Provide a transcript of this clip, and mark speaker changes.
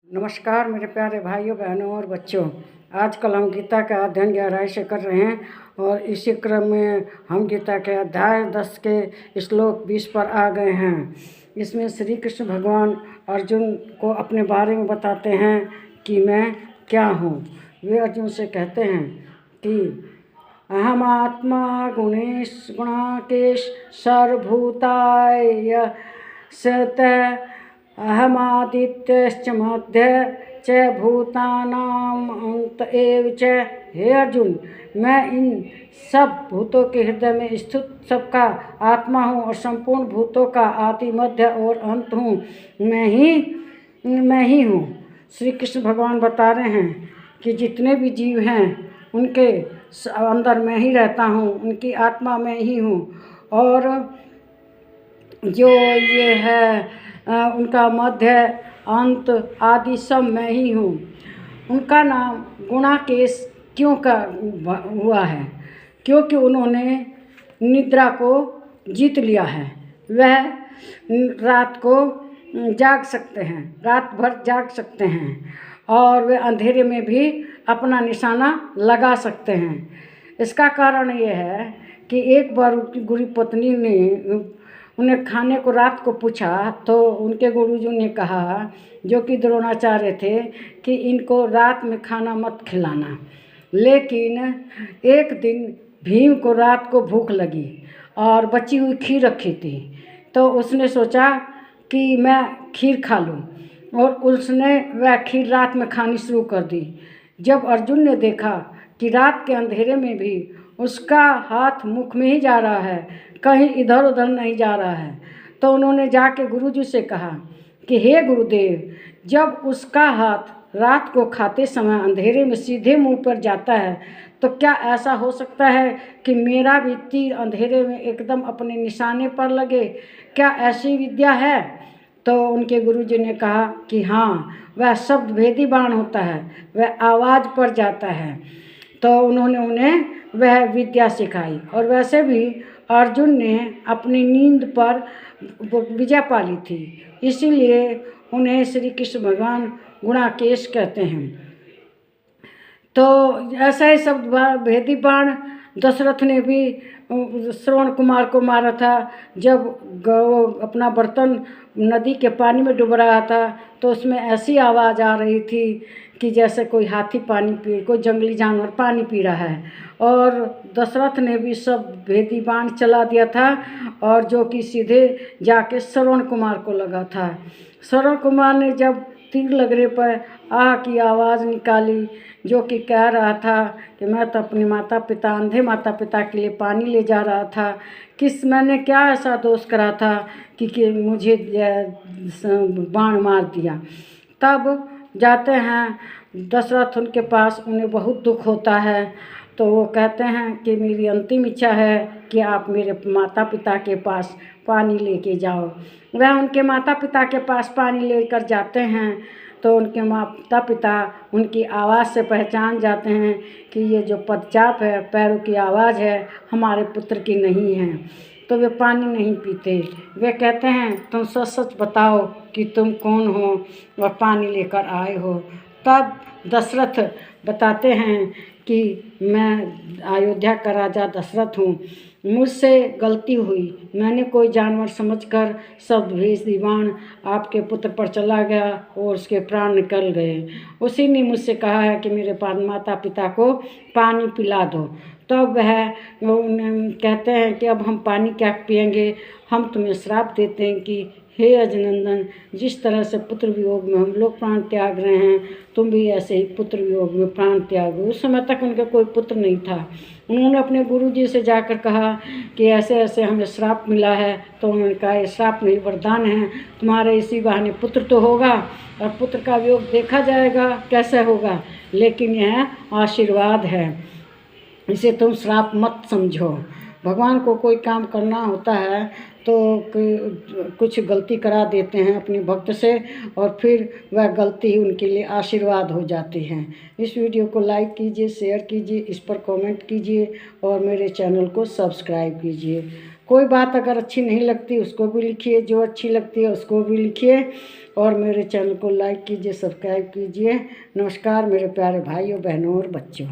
Speaker 1: नमस्कार मेरे प्यारे भाइयों बहनों और बच्चों। आजकल हम गीता का अध्ययन गहराई से कर रहे हैं और इसी क्रम में हम गीता के अध्याय 10 के श्लोक 20 पर आ गए हैं। इसमें श्री कृष्ण भगवान अर्जुन को अपने बारे में बताते हैं कि मैं क्या हूँ। वे अर्जुन से कहते हैं कि अहम आत्मा गुणाकेश सर्वभूताय सत अहमादित्यश्च मध्य च भूतानाम अंत एव च। हे अर्जुन, मैं इन सब भूतों के हृदय में स्थित सबका आत्मा हूँ और संपूर्ण भूतों का आदि मध्य और अंत हूँ। मैं ही हूँ। श्री कृष्ण भगवान बता रहे हैं कि जितने भी जीव हैं उनके अंदर मैं ही रहता हूँ, उनकी आत्मा मैं ही हूँ और जो ये है उनका मध्य अंत आदि सब मैं ही हूँ। उनका नाम गुणाकेश क्यों हुआ है? क्योंकि उन्होंने निद्रा को जीत लिया है। वह रात को जाग सकते हैं, रात भर जाग सकते हैं और वे अंधेरे में भी अपना निशाना लगा सकते हैं। इसका कारण ये है कि एक बार उनकी गुरु पत्नी ने उन्हें खाने को रात को पूछा तो उनके गुरुजी ने कहा, जो कि द्रोणाचार्य थे, कि इनको रात में खाना मत खिलाना। लेकिन एक दिन भीम को रात को भूख लगी और बची हुई खीर रखी थी, तो उसने सोचा कि मैं खीर खा लूँ और उसने वह खीर रात में खानी शुरू कर दी। जब अर्जुन ने देखा कि रात के अंधेरे में भी उसका हाथ मुख में ही जा रहा है, कहीं इधर उधर नहीं जा रहा है, तो उन्होंने जाके गुरुजी से कहा कि हे गुरुदेव, जब उसका हाथ रात को खाते समय अंधेरे में सीधे मुंह पर जाता है तो क्या ऐसा हो सकता है कि मेरा भी तीर अंधेरे में एकदम अपने निशाने पर लगे? क्या ऐसी विद्या है? तो उनके गुरुजी ने कहा कि हाँ, वह शब्द भेदी बाण होता है, वह आवाज़ पर जाता है। तो उन्होंने उन्हें वह विद्या सिखाई और वैसे भी अर्जुन ने अपनी नींद पर विजय पा ली थी, इसीलिए उन्हें श्री कृष्ण भगवान गुणाकेश कहते हैं। तो ऐसा ही शब्द भेदी बाण दशरथ ने भी श्रवण कुमार को मारा था। जब अपना बर्तन नदी के पानी में डूब रहा था तो उसमें ऐसी आवाज़ आ रही थी कि जैसे कोई हाथी पानी पी, कोई जंगली जानवर पानी पी रहा है। और दशरथ ने भी सब भेदी बाण चला दिया था और जो कि सीधे जाके श्रवण कुमार को लगा था। श्रवण कुमार ने जब तीर लगने पर आह की आवाज़ निकाली, जो कि कह रहा था कि मैं तो अपने माता पिता, अंधे माता पिता के लिए पानी ले जा रहा था। मैंने क्या ऐसा दोष करा था कि मुझे बाण मार दिया। तब जाते हैं दशरथ उनके पास, उन्हें बहुत दुख होता है, तो वो कहते हैं कि मेरी अंतिम इच्छा है कि आप मेरे माता पिता के पास पानी लेके जाओ। वह उनके माता पिता के पास पानी लेकर जाते हैं तो उनके माता पिता उनकी आवाज़ से पहचान जाते हैं कि ये जो पदचाप है, पैरों की आवाज़ है, हमारे पुत्र की नहीं है। तो वे पानी नहीं पीते। वे कहते हैं, तुम सच सच बताओ कि तुम कौन हो और पानी लेकर आए हो। तब दशरथ बताते हैं कि मैं अयोध्या का राजा दशरथ हूँ, मुझसे गलती हुई, मैंने कोई जानवर समझकर शब्द भेदी बाण आपके पुत्र पर चला गया और उसके प्राण निकल गए। उसी ने मुझसे कहा है कि मेरे माता पिता को पानी पिला दो। तब वह कहते हैं कि अब हम पानी क्या पिएंगे, हम तुम्हें श्राप देते हैं कि हे अजनंदन, जिस तरह से पुत्र वियोग में हम लोग प्राण त्याग रहे हैं, तुम भी ऐसे ही पुत्र वियोग में प्राण त्यागो। उस समय तक उनका कोई पुत्र नहीं था। उन्होंने अपने गुरुजी से जाकर कहा कि ऐसे ऐसे हमें श्राप मिला है। तो उन्होंने कहा, ये श्राप नहीं, वरदान है, तुम्हारे इसी बहाने पुत्र तो होगा और पुत्र का वियोग देखा जाएगा कैसे होगा, लेकिन यह आशीर्वाद है, इसे तुम श्राप मत समझो। भगवान को कोई काम करना होता है तो कुछ गलती करा देते हैं अपने भक्त से और फिर वह गलती ही उनके लिए आशीर्वाद हो जाती है। इस वीडियो को लाइक कीजिए, शेयर कीजिए, इस पर कमेंट कीजिए और मेरे चैनल को सब्सक्राइब कीजिए। कोई बात अगर अच्छी नहीं लगती उसको भी लिखिए, जो अच्छी लगती है उसको भी लिखिए, और मेरे चैनल को लाइक कीजिए, सब्सक्राइब कीजिए। नमस्कार मेरे प्यारे भाइयों, बहनों और बच्चों।